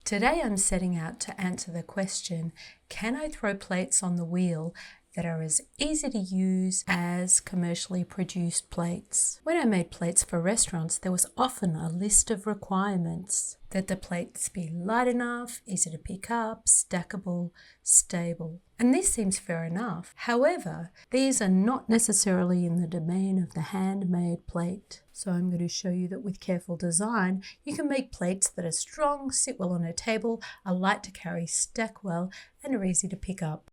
Today I'm setting out to answer the question, can I throw plates on the wheel that are as easy to use as commercially produced plates? When I made plates for restaurants, there was often a list of requirements: that the plates be light enough, easy to pick up, stackable, stable. And this seems fair enough. However, these are not necessarily in the domain of the handmade plate. So I'm going to show you that with careful design, you can make plates that are strong, sit well on a table, are light to carry, stack well, and are easy to pick up.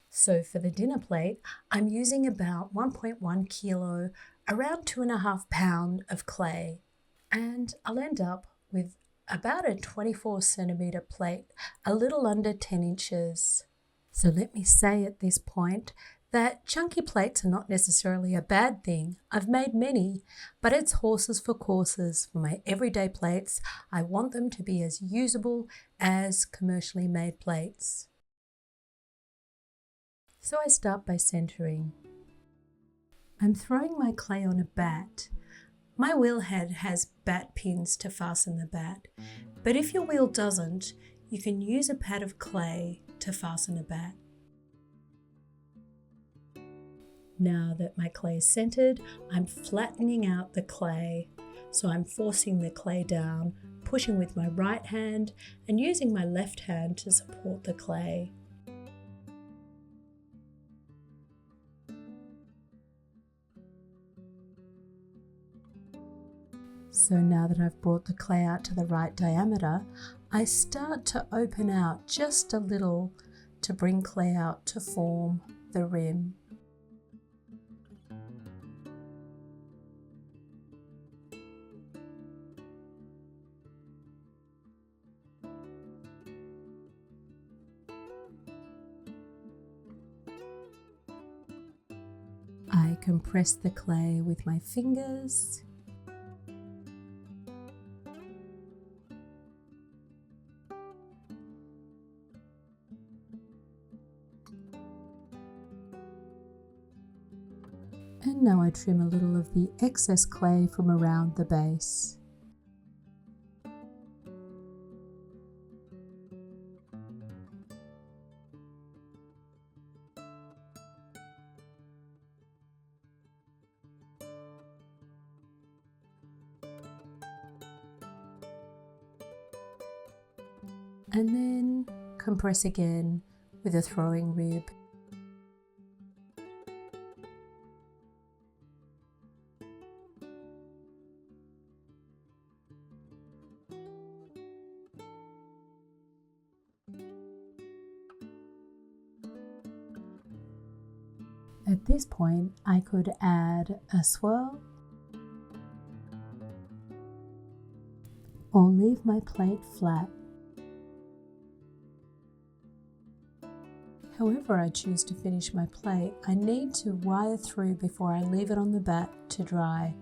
So for the dinner plate, I'm using about 1.1 kilo, around 2.5 pounds of clay. And I'll end up with about a 24 centimeter plate, a little under 10 inches. So let me say at this point that chunky plates are not necessarily a bad thing. I've made many, but it's horses for courses. For my everyday plates, I want them to be as usable as commercially made plates. So I start by centering. I'm throwing my clay on a bat. My wheel head has bat pins to fasten the bat, but if your wheel doesn't, you can use a pad of clay to fasten a bat. Now that my clay is centered, I'm flattening out the clay. So I'm forcing the clay down, pushing with my right hand and using my left hand to support the clay. So now that I've brought the clay out to the right diameter, I start to open out just a little to bring clay out to form the rim. I compress the clay with my fingers. And now I trim a little of the excess clay from around the base. And then compress again with a throwing rib. At this point, I could add a swirl or leave my plate flat. However I choose to finish my plate, I need to wire through before I leave it on the bat to dry.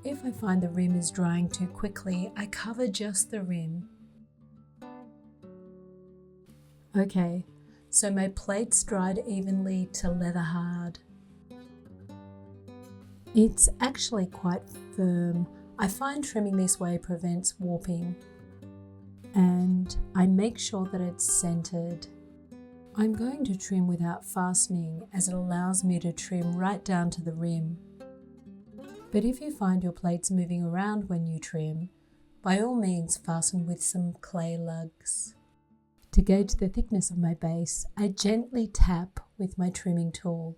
If I find the rim is drying too quickly, I cover just the rim. Okay, so my plate's dried evenly to leather hard. It's actually quite firm. I find trimming this way prevents warping. And I make sure that it's centered. I'm going to trim without fastening as it allows me to trim right down to the rim. But if you find your plates moving around when you trim, by all means fasten with some clay lugs. To gauge the thickness of my base, I gently tap with my trimming tool.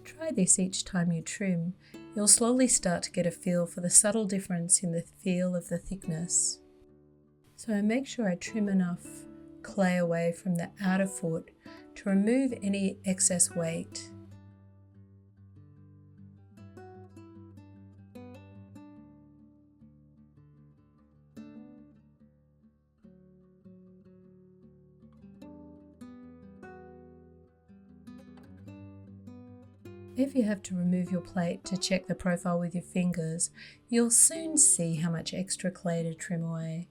Try this each time you trim. You'll slowly start to get a feel for the subtle difference in the feel of the thickness. So I make sure I trim enough clay away from the outer foot to remove any excess weight. If you have to remove your plate to check the profile with your fingers, you'll soon see how much extra clay to trim away.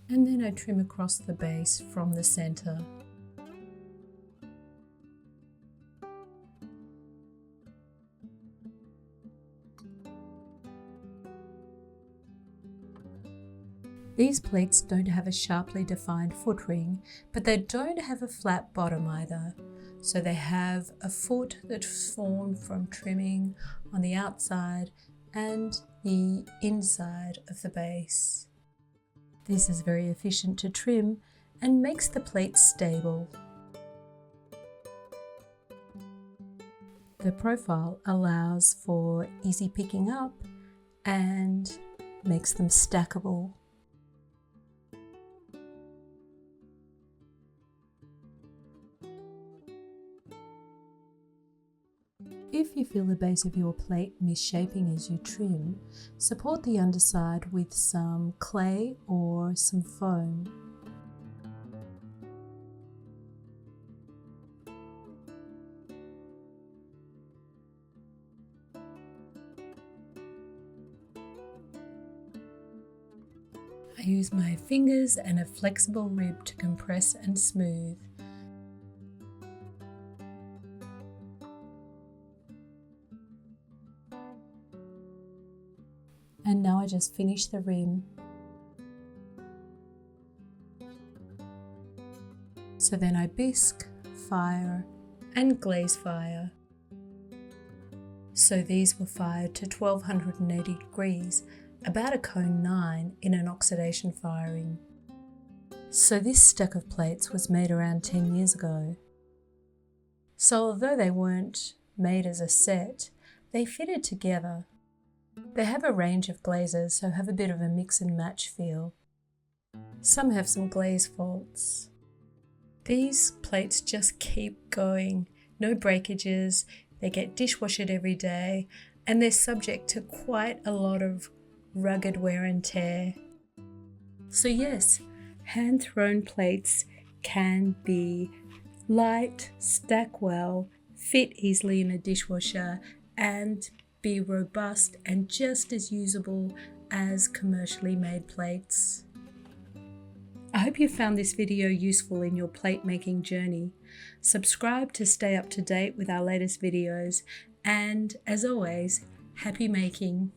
And then I trim across the base from the center. These plates don't have a sharply defined foot ring, but they don't have a flat bottom either. So they have a foot that's formed from trimming on the outside and the inside of the base. This is very efficient to trim and makes the plate stable. The profile allows for easy picking up and makes them stackable. If you feel the base of your plate misshaping as you trim, support the underside with some clay or some foam. I use my fingers and a flexible rib to compress and smooth. And now I just finish the rim. So then I bisque, fire and glaze fire. So these were fired to 1280 degrees, about a cone 9 in an oxidation firing. So this stack of plates was made around 10 years ago. So although they weren't made as a set, they fitted together. They have a range of glazes, so have a bit of a mix and match feel. Some have some glaze faults. These plates just keep going, no breakages, they get dishwashed every day, and they're subject to quite a lot of rugged wear and tear. So yes, hand-thrown plates can be light, stack well, fit easily in a dishwasher, and be robust and just as usable as commercially made plates. I hope you found this video useful in your plate making journey. Subscribe to stay up to date with our latest videos, and as always, happy making!